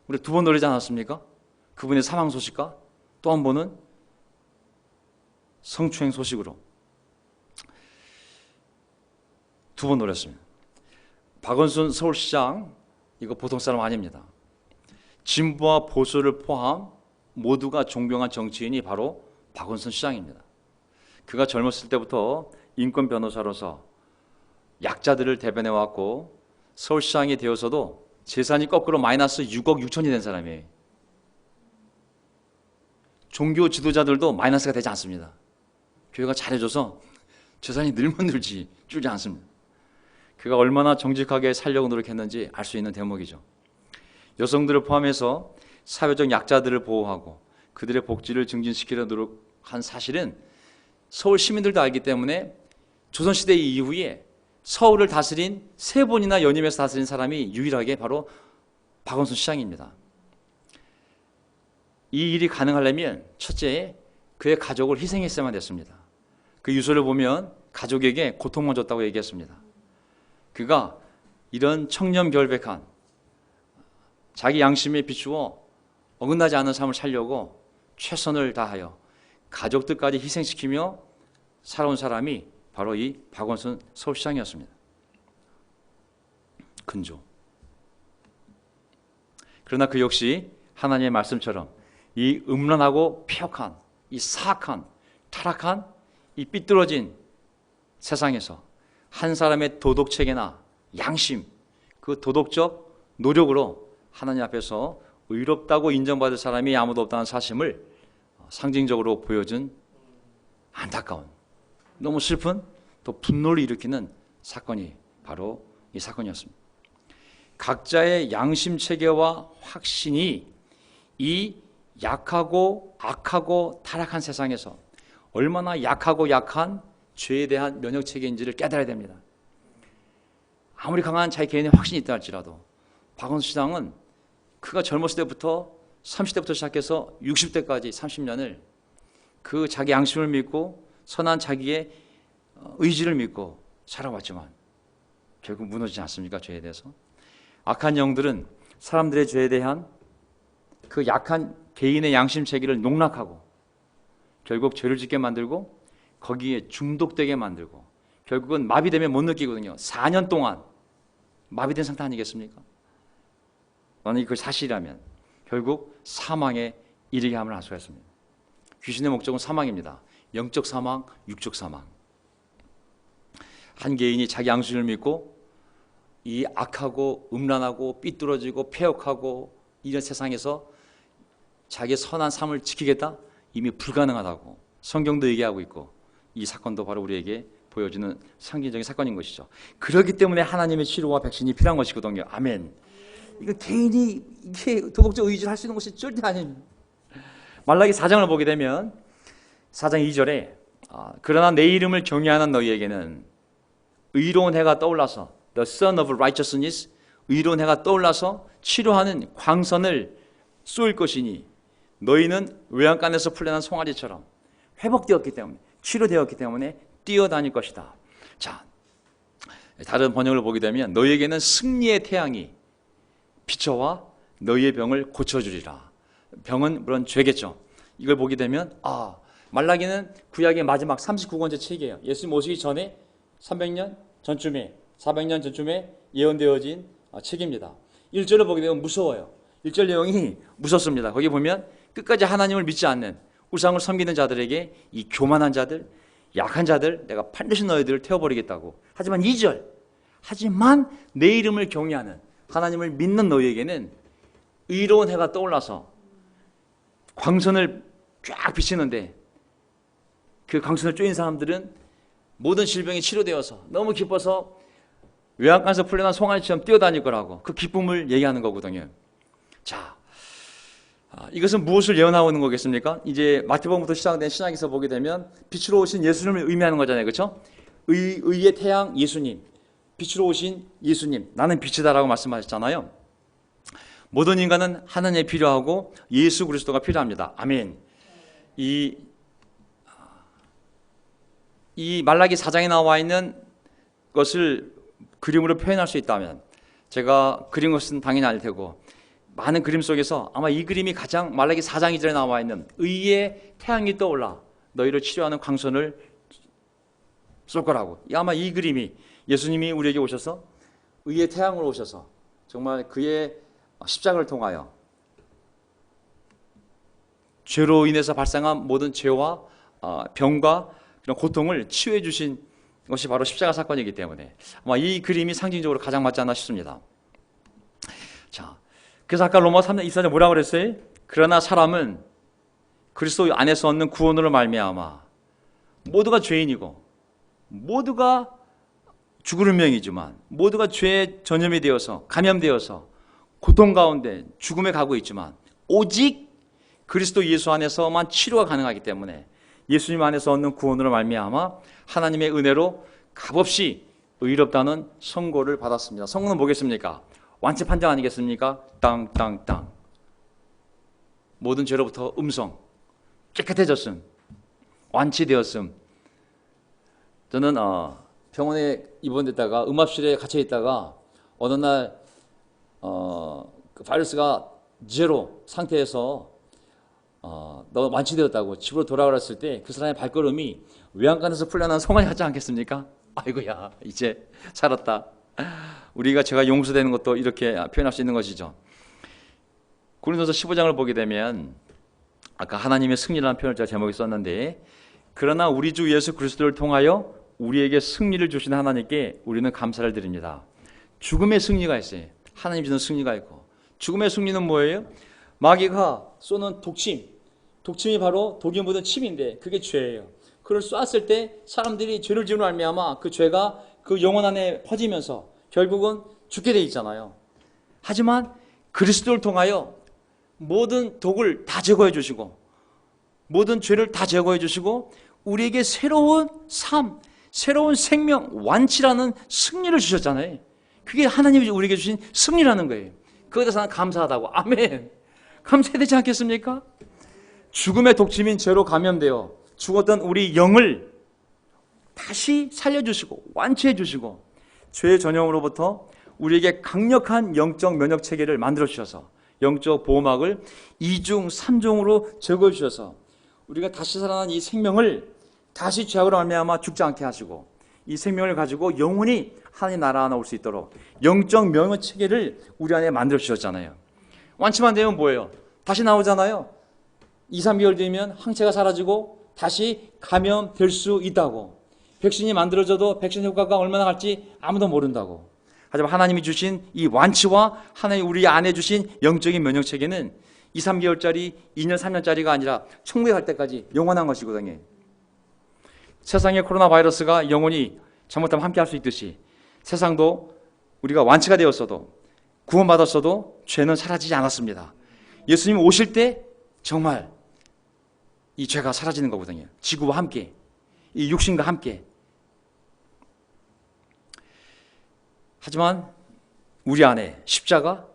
우리 두 번 노리지 않았습니까? 그분의 사망 소식과 또 한 번은 성추행 소식으로 두 번 노렸습니다. 박원순 서울시장, 이거 보통 사람 아닙니다. 진보와 보수를 포함 모두가 존경한 정치인이 바로 박원순 시장입니다. 그가 젊었을 때부터 인권 변호사로서 약자들을 대변해왔고 서울시장이 되어서도 재산이 거꾸로 마이너스 6억 6천이 된 사람이에요. 종교 지도자들도 마이너스가 되지 않습니다. 교회가 잘해줘서 재산이 늘면 늘지 줄지 않습니다. 그가 얼마나 정직하게 살려고 노력했는지 알 수 있는 대목이죠. 여성들을 포함해서 사회적 약자들을 보호하고 그들의 복지를 증진시키려 노력한 사실은 서울 시민들도 알기 때문에 조선시대 이후에 서울을 다스린, 세 번이나 연임해서 다스린 사람이 유일하게 바로 박원순 시장입니다. 이 일이 가능하려면 첫째, 그의 가족을 희생했어야만 됐습니다. 그 유서를 보면 가족에게 고통만 줬다고 얘기했습니다. 그가 이런 청렴결백한, 자기 양심에 비추어 어긋나지 않은 삶을 살려고 최선을 다하여 가족들까지 희생시키며 살아온 사람이 바로 이 박원순 서울시장이었습니다. 근조. 그러나 그 역시 하나님의 말씀처럼 이 음란하고 폐역한, 이 사악한, 타락한, 이 삐뚤어진 세상에서 한 사람의 도덕체계나 양심, 그 도덕적 노력으로 하나님 앞에서 의롭다고 인정받을 사람이 아무도 없다는 사실을 상징적으로 보여준 안타까운, 너무 슬픈 또 분노를 일으키는 사건이 바로 이 사건이었습니다. 각자의 양심 체계와 확신이 이 약하고 악하고 타락한 세상에서 얼마나 약하고 약한 죄에 대한 면역 체계인지를 깨달아야 됩니다. 아무리 강한 자기 개인의 확신이 있다 할지라도 박원순 시장은 그가 젊었을 때부터 30대부터 시작해서 60대까지 30년을 그 자기 양심을 믿고 선한 자기의 의지를 믿고 살아왔지만 결국 무너지지 않습니까? 죄에 대해서. 악한 영들은 사람들의 죄에 대한 그 약한 개인의 양심 체계를 농락하고 결국 죄를 짓게 만들고 거기에 중독되게 만들고 결국은 마비되면 못 느끼거든요. 4년 동안 마비된 상태 아니겠습니까? 만약에 그 사실이라면 결국 사망에 이르게 함을 할 수가 있습니다. 귀신의 목적은 사망입니다. 영적 사망, 육적 사망. 한 개인이 자기 양심을 믿고 이 악하고 음란하고 삐뚤어지고 폐역하고 이런 세상에서 자기의 선한 삶을 지키겠다? 이미 불가능하다고 성경도 얘기하고 있고 이 사건도 바로 우리에게 보여주는 상징적인 사건인 것이죠. 그렇기 때문에 하나님의 치료와 백신이 필요한 것이거든요. 아멘. 이거 개인이 이게 도덕적 의지를 할 수 있는 것이 절대 아닙니다. 말라기 4장을 보게 되면 4장 2절에 그러나 내 이름을 경외하는 너희에게는 의로운 해가 떠올라서 The Son of Righteousness, 의로운 해가 떠올라서 치료하는 광선을 쏠 것이니 너희는 외양간에서 풀려난 송아지처럼 회복되었기 때문에 치료되었기 때문에 뛰어다닐 것이다. 자, 다른 번역을 보게 되면 너희에게는 승리의 태양이 비춰와 너희의 병을 고쳐주리라. 병은 물론 죄겠죠. 이걸 보게 되면 말라기는 구약의 마지막 39권째 책이에요. 예수님 오시기 전에 300년 전쯤에 400년 전쯤에 예언되어진 책입니다. 1절을 보게 되면 무서워요. 1절 내용이 무섭습니다. 거기 보면 끝까지 하나님을 믿지 않는 우상을 섬기는 자들에게 이 교만한 자들, 약한 자들 내가 반드시 너희들을 태워버리겠다고. 하지만 2절 하지만 내 이름을 경외하는 하나님을 믿는 너희에게는 의로운 해가 떠올라서 광선을 쫙 비치는데 그 광선을 쬐인 사람들은 모든 질병이 치료되어서 너무 기뻐서 외양간에서 풀려난 송아지처럼 뛰어다닐 거라고 그 기쁨을 얘기하는 거거든요. 자, 이것은 무엇을 예언하고 있는 거겠습니까? 이제 마태복음부터 시작된 신약에서 보게 되면 빛으로 오신 예수님을 의미하는 거잖아요. 그렇죠? 의의 태양 예수님, 빛으로 오신 예수님, 나는 빛이다라고 말씀하셨잖아요. 모든 인간은 하나님이 필요하고 예수 그리스도가 필요합니다. 아멘. 이 말라기 4장에 나와 있는 것을 그림으로 표현할 수 있다면 제가 그린 것은 당연히 알 테고 많은 그림 속에서 아마 이 그림이 가장 말라기 4장 2절에 나와 있는 의의 태양이 떠올라 너희를 치료하는 광선을 쏠 거라고. 아마 이 그림이 예수님이 우리에게 오셔서 의의 태양으로 오셔서 정말 그의 십자가를 통하여 죄로 인해서 발생한 모든 죄와 병과 그런 고통을 치유해 주신 것이 바로 십자가 사건이기 때문에 아마 이 그림이 상징적으로 가장 맞지 않나 싶습니다. 자, 그래서 아까 로마 3장 24절 뭐라고 그랬어요? 그러나 사람은 그리스도 안에서 얻는 구원으로 말미암아 모두가 죄인이고 모두가 죽을 운명이지만 모두가 죄에 전염이 되어서 감염되어서 고통 가운데 죽음에 가고 있지만 오직 그리스도 예수 안에서만 치료가 가능하기 때문에 예수님 안에서 얻는 구원으로 말미암아 하나님의 은혜로 값없이 의롭다는 선고를 받았습니다. 선고는 뭐겠습니까? 완치 판정 아니겠습니까? 땅땅땅. 모든 죄로부터 음성, 깨끗해졌음, 완치되었음. 저는 병원에 입원됐다가 음압실에 갇혀 있다가 어느 날 그 바이러스가 제로 상태에서 너 완치되었다고 집으로 돌아왔을 때 그 사람의 발걸음이 외양간에서 풀려난 송아지 같지 않겠습니까? 아이고야 이제 살았다. 우리가 제가 용서되는 것도 이렇게 표현할 수 있는 것이죠. 고린도서 15장을 보게 되면 아까 하나님의 승리라는 표현을 제가 제목에 썼는데 그러나 우리 주 예수 그리스도를 통하여 우리에게 승리를 주신 하나님께 우리는 감사를 드립니다. 죽음의 승리가 있어요. 하나님 주는 승리가 있고 죽음의 승리는 뭐예요? 마귀가 쏘는 독침, 독침이 바로 독이 묻은 침인데 그게 죄예요. 그걸 쐈을 때 사람들이 죄를 지은 말미암아 그 죄가 그 영혼 안에 퍼지면서 결국은 죽게 돼 있잖아요. 하지만 그리스도를 통하여 모든 독을 다 제거해 주시고 모든 죄를 다 제거해 주시고 우리에게 새로운 삶, 새로운 생명, 완치라는 승리를 주셨잖아요. 그게 하나님이 우리에게 주신 승리라는 거예요. 그것에 대해서 나는 감사하다고. 아멘. 감사해야 되지 않겠습니까? 죽음의 독침인 죄로 감염되어 죽었던 우리 영을 다시 살려주시고 완치해 주시고 죄의 전염으로부터 우리에게 강력한 영적 면역 체계를 만들어 주셔서 영적 보호막을 2중, 3중으로 제거해 주셔서 우리가 다시 살아난 이 생명을 다시 죄악으로 말미암아 죽지 않게 하시고 이 생명을 가지고 영원히 하나님 나라 안에 올 수 있도록 영적 면역 체계를 우리 안에 만들어 주셨잖아요. 완치만 되면 뭐예요? 다시 나오잖아요. 2, 3개월 되면 항체가 사라지고 다시 감염될 수 있다고. 백신이 만들어져도 백신 효과가 얼마나 갈지 아무도 모른다고. 하지만 하나님이 주신 이 완치와 하나님 우리 안에 주신 영적인 면역 체계는 2, 3개월짜리, 2년, 3년짜리가 아니라 천국에 갈 때까지 영원한 것이거든요. 세상에 코로나 바이러스가 영원히 잘못하면 함께 할 수 있듯이 세상도 우리가 완치가 되었어도 구원받았어도 죄는 사라지지 않았습니다. 예수님 오실 때 정말 이 죄가 사라지는 거거든요. 지구와 함께, 이 육신과 함께. 하지만 우리 안에 십자가,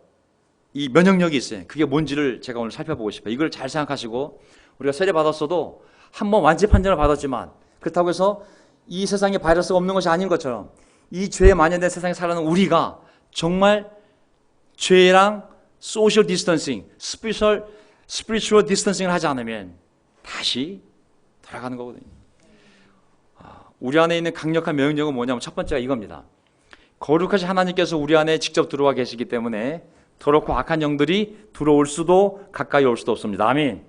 이 면역력이 있어요. 그게 뭔지를 제가 오늘 살펴보고 싶어요. 이걸 잘 생각하시고 우리가 세례 받았어도 한번 완치 판정을 받았지만 그렇다고 해서 이 세상에 바이러스가 없는 것이 아닌 것처럼 이 죄에 만연된 세상에 살아가는 우리가 정말 죄랑 소셜 디스턴싱, 스피리추얼 디스턴싱을 하지 않으면 다시 돌아가는 거거든요. 우리 안에 있는 강력한 면역력은 뭐냐면 첫 번째가 이겁니다. 거룩하신 하나님께서 우리 안에 직접 들어와 계시기 때문에 더럽고 악한 영들이 들어올 수도 가까이 올 수도 없습니다. 아멘.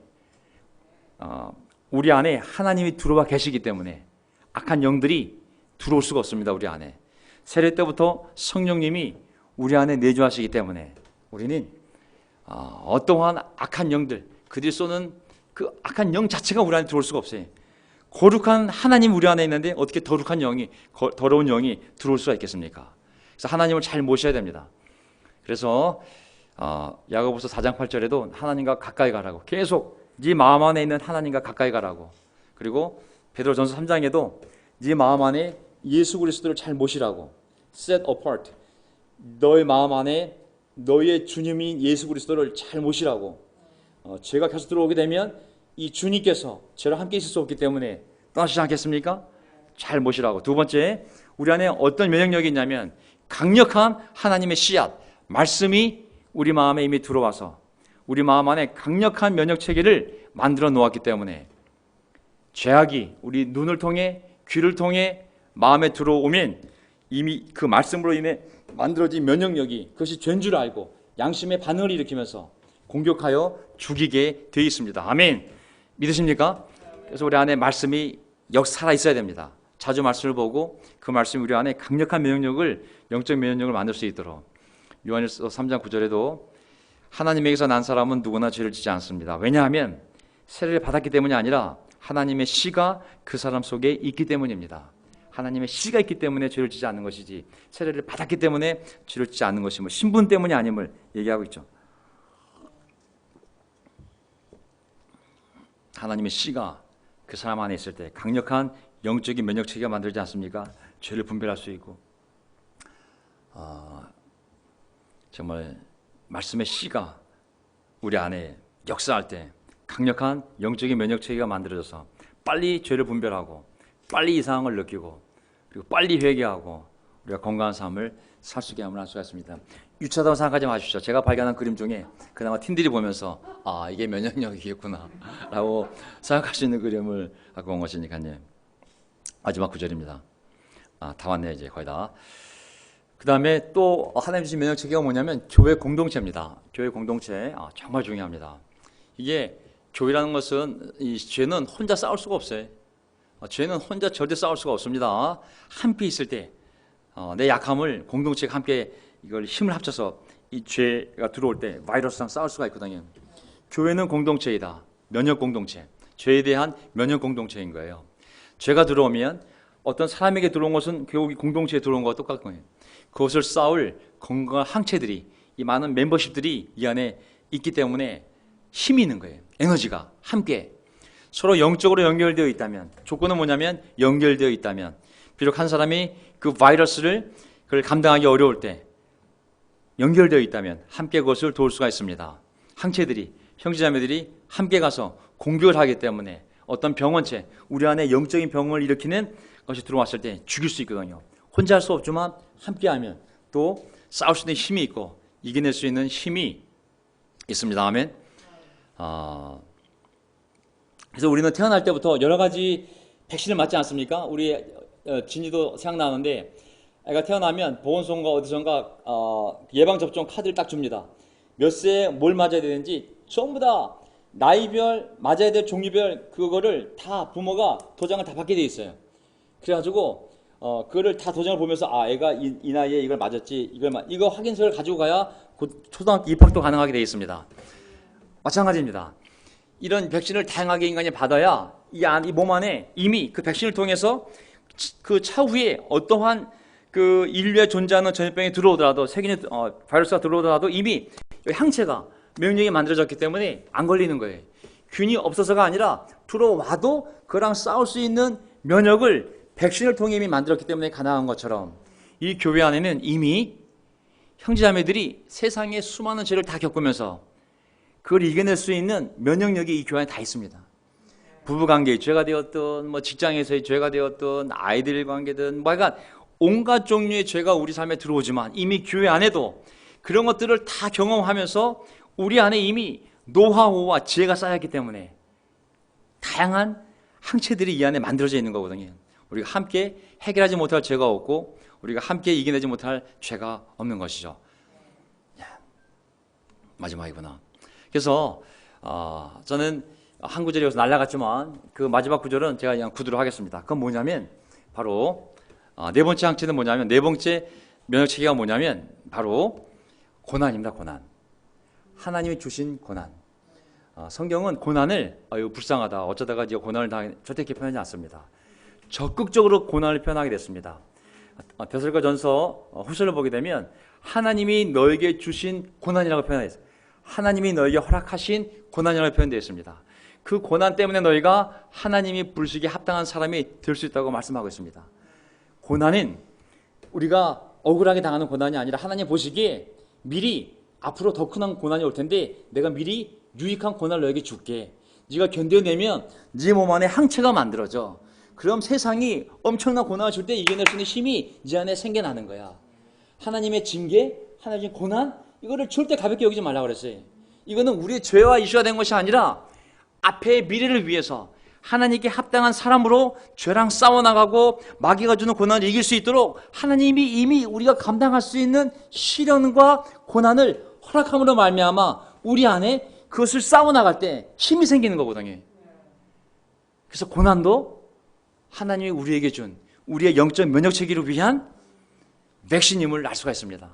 우리 안에 하나님이 들어와 계시기 때문에 악한 영들이 들어올 수가 없습니다. 우리 안에. 세례 때부터 성령님이 우리 안에 내주하시기 때문에 우리는 어떠한 악한 영들, 그들이 쏘는 그 악한 영 자체가 우리 안에 들어올 수가 없어요. 거룩한 하나님 우리 안에 있는데 어떻게 더러운 영이 들어올 수가 있겠습니까? 그래서 하나님을 잘 모셔야 됩니다. 그래서 야고보서 4장 8절에도 하나님과 가까이 가라고 계속 네 마음 안에 있는 하나님과 가까이 가라고. 그리고 베드로전서 3장에도 네 마음 안에 예수 그리스도를 잘 모시라고. set apart. 너의 마음 안에 너의 주님인 예수 그리스도를 잘 모시라고. 죄가 계속 들어오게 되면 이 주님께서 죄와 함께 있을 수 없기 때문에 떠나시지 않겠습니까? 잘 모시라고. 두 번째, 우리 안에 어떤 면역력이 있냐면 강력한 하나님의 씨앗, 말씀이 우리 마음에 이미 들어와서 우리 마음 안에 강력한 면역 체계를 만들어 놓았기 때문에 죄악이 우리 눈을 통해 귀를 통해 마음에 들어오면 이미 그 말씀으로 인해 만들어진 면역력이 그것이 죄인 줄 알고 양심의 반응을 일으키면서 공격하여 죽이게 되어 있습니다. 아멘. 믿으십니까? 그래서 우리 안에 말씀이 살아 있어야 됩니다. 자주 말씀을 보고 그 말씀이 우리 안에 강력한 면역력을, 영적 면역력을 만들 수 있도록. 요한일서 3장 9절에도 하나님에게서 난 사람은 누구나 죄를 지지 않습니다. 왜냐하면 세례를 받았기 때문이 아니라 하나님의 씨가 그 사람 속에 있기 때문입니다. 하나님의 씨가 있기 때문에 죄를 지지 않는 것이지 세례를 받았기 때문에 죄를 지지 않는 것이 신분 때문이 아님을 얘기하고 있죠. 하나님의 씨가 그 사람 안에 있을 때 강력한 영적인 면역 체계가 만들지 않습니까? 죄를 분별할 수 있고 정말 말씀의 씨가 우리 안에 역사할 때 강력한 영적인 면역 체계가 만들어져서 빨리 죄를 분별하고 빨리 이 상황을 느끼고 그리고 빨리 회개하고 우리가 건강한 삶을 살 수 있게 함을 할 수가 있습니다. 유치하다고 생각하지 마십시오. 제가 발견한 그림 중에 그나마 팀들이 보면서 이게 면역력이겠구나 라고 생각할 수 있는 그림을 갖고 온 것이니까요. 마지막 구절입니다. 다 왔네요. 이제 거의 다. 그 다음에 또 하나님 주신 면역 체계가 뭐냐면 교회 공동체입니다. 교회 공동체 정말 중요합니다. 이게 교회라는 것은 이 죄는 혼자 싸울 수가 없어요. 죄는 혼자 절대 싸울 수가 없습니다. 함께 있을 때 내 약함을 공동체가 함께 이걸 힘을 합쳐서 이 죄가 들어올 때 바이러스랑 싸울 수가 있거든요. 교회는 공동체이다. 면역 공동체, 죄에 대한 면역 공동체인 거예요. 죄가 들어오면 어떤 사람에게 들어온 것은 결국 공동체에 들어온 것과 똑같은 거예요. 그것을 싸울 건강한 항체들이, 이 많은 멤버십들이 이 안에 있기 때문에 힘이 있는 거예요. 에너지가 함께 서로 영적으로 연결되어 있다면, 조건은 뭐냐면 연결되어 있다면, 비록 한 사람이 그 바이러스를 그걸 감당하기 어려울 때 연결되어 있다면 함께 그것을 도울 수가 있습니다. 항체들이, 형제자매들이 함께 가서 공격을 하기 때문에 어떤 병원체, 우리 안에 영적인 병을 일으키는 것이 들어왔을 때 죽일 수 있거든요. 혼자 할 수 없지만 함께하면 또 싸울 수 있는 힘이 있고 이겨낼 수 있는 힘이 있습니다. 아멘. 그래서 우리는 태어날 때부터 여러 가지 백신을 맞지 않습니까? 우리 진이도 생각나는데, 애가 태어나면 보건소인가 어디선가 예방접종 카드를 딱 줍니다. 몇 세에 뭘 맞아야 되는지 전부 다 나이별, 맞아야 될 종류별 그거를 다 부모가 도장을 다 받게 돼 있어요. 그래가지고 그거를 다 도장을 보면서 애가 이 나이에 이걸 맞았지, 이거 확인서를 가지고 가야 초등학교 입학도 가능하게 돼 있습니다. 마찬가지입니다. 이런 백신을 다양하게 인간이 받아야 이 몸 안에 이미 그 백신을 통해서 그 차후에 어떠한 그 인류에 존재하는 전염병이 들어오더라도, 세균이 바이러스가 들어오더라도 이미 항체가, 면역이 만들어졌기 때문에 안 걸리는 거예요. 균이 없어서가 아니라 들어와도 그랑 싸울 수 있는 면역을 백신을 통해 이미 만들었기 때문에 가능한 것처럼, 이 교회 안에는 이미 형제자매들이 세상의 수많은 죄를 다 겪으면서 그걸 이겨낼 수 있는 면역력이 이 교회 안에 다 있습니다. 부부관계의 죄가 되었든, 직장에서의 죄가 되었든, 아이들 관계든, 약간 온갖 종류의 죄가 우리 삶에 들어오지만 이미 교회 안에도 그런 것들을 다 경험하면서 우리 안에 이미 노하우와 지혜가 쌓였기 때문에 다양한 항체들이 이 안에 만들어져 있는 거거든요. 우리가 함께 해결하지 못할 죄가 없고 우리가 함께 이겨내지 못할 죄가 없는 것이죠. 마지막이구나. 그래서 저는 한 구절이 여기서 날아갔지만 그 마지막 구절은 제가 그냥 구두로 하겠습니다. 그건 뭐냐면 바로 네 번째 항체는 뭐냐면, 네 번째 면역체계가 뭐냐면 바로 고난입니다. 고난. 하나님이 주신 고난. 성경은 고난을 불쌍하다, 어쩌다가 네가 고난을 당해, 절대 이렇게 표현하지 않습니다. 적극적으로 고난을 표현하게 됐습니다. 데살로니가전서 후설을 보게 되면 하나님이 너에게 주신 고난이라고 표현하고 있어요. 하나님이 너에게 허락하신 고난이라고 표현되어 있습니다. 그 고난 때문에 너희가 하나님이 부르시기에 합당한 사람이 될 수 있다고 말씀하고 있습니다. 고난은 우리가 억울하게 당하는 고난이 아니라 하나님 보시기에 미리 앞으로 더 큰 고난이 올 텐데 내가 미리 유익한 고난을 너에게 줄게. 네가 견뎌내면 네 몸 안에 항체가 만들어져. 그럼 세상이 엄청난 고난을 줄 때 이겨낼 수 있는 힘이 네 안에 생겨나는 거야. 하나님의 징계, 하나님의 고난, 이거를 절대 가볍게 여기지 말라고 그랬어요. 이거는 우리의 죄와 이슈가 된 것이 아니라 앞의 미래를 위해서 하나님께 합당한 사람으로 죄랑 싸워나가고 마귀가 주는 고난을 이길 수 있도록 하나님이 이미 우리가 감당할 수 있는 시련과 고난을 허락함으로 말미암아 우리 안에 그것을 싸워나갈 때 힘이 생기는 거거든요. 그래서 고난도 하나님이 우리에게 준 우리의 영적 면역체계를 위한 백신임을 알 수가 있습니다.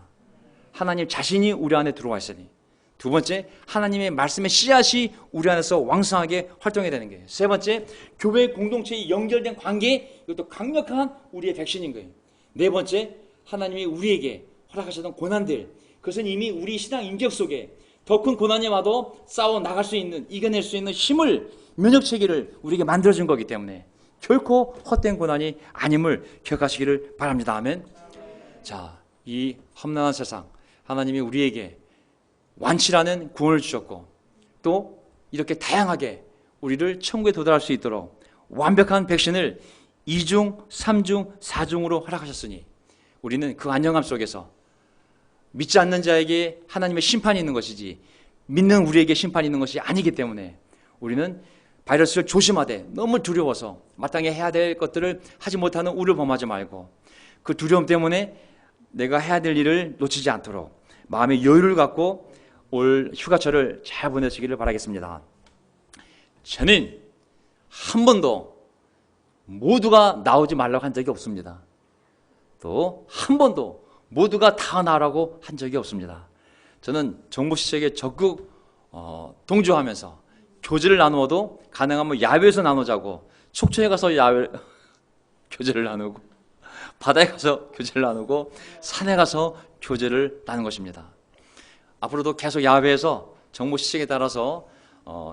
하나님 자신이 우리 안에 들어와 있으니. 두 번째, 하나님의 말씀의 씨앗이 우리 안에서 왕성하게 활동해야 되는 거예요. 세 번째, 교회 공동체의 연결된 관계, 이것도 강력한 우리의 백신인 거예요. 네 번째, 하나님이 우리에게 허락하셨던 고난들, 그것은 이미 우리 신앙 인격 속에 더 큰 고난이 와도 싸워 나갈 수 있는, 이겨낼 수 있는 힘을, 면역체계를 우리에게 만들어준 거기 때문에 결코 헛된 고난이 아님을 기억하시기를 바랍니다. 아멘. 자, 이 험난한 세상, 하나님이 우리에게 완치라는 구원을 주셨고 또 이렇게 다양하게 우리를 천국에 도달할 수 있도록 완벽한 백신을 2중, 3중, 4중으로 허락하셨으니 우리는 그 안정감 속에서 믿지 않는 자에게 하나님의 심판이 있는 것이지 믿는 우리에게 심판이 있는 것이 아니기 때문에 우리는 바이러스를 조심하되 너무 두려워서 마땅히 해야 될 것들을 하지 못하는 우를 범하지 말고 그 두려움 때문에 내가 해야 될 일을 놓치지 않도록 마음의 여유를 갖고 올 휴가철을 잘 보내시기를 바라겠습니다. 저는 한 번도 모두가 나오지 말라고 한 적이 없습니다. 또 한 번도 모두가 다 나오라고 한 적이 없습니다. 저는 정부 시책에 적극 동조하면서 교제를 나누어도 가능하면 야외에서 나누자고, 속초에 가서 야외 교제를 나누고, 바다에 가서 교제를 나누고, 산에 가서 교제를 나눈 것입니다. 앞으로도 계속 야외에서 정보 시식에 따라서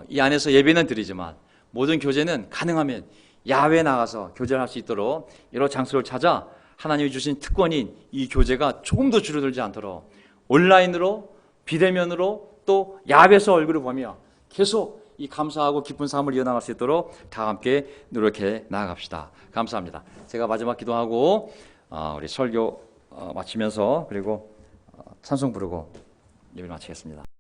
이 안에서 예배는 드리지만 모든 교제는 가능하면 야외에 나가서 교제를 할 수 있도록 여러 장소를 찾아 하나님이 주신 특권인 이 교제가 조금 더 줄어들지 않도록 온라인으로, 비대면으로, 또 야외에서 얼굴을 보며 계속 이 감사하고 기쁜 삶을 이어나갈 수 있도록 다 함께 노력해 나아갑시다. 감사합니다. 제가 마지막 기도하고 우리 설교 마치면서 그리고 찬송 부르고 예배를 마치겠습니다.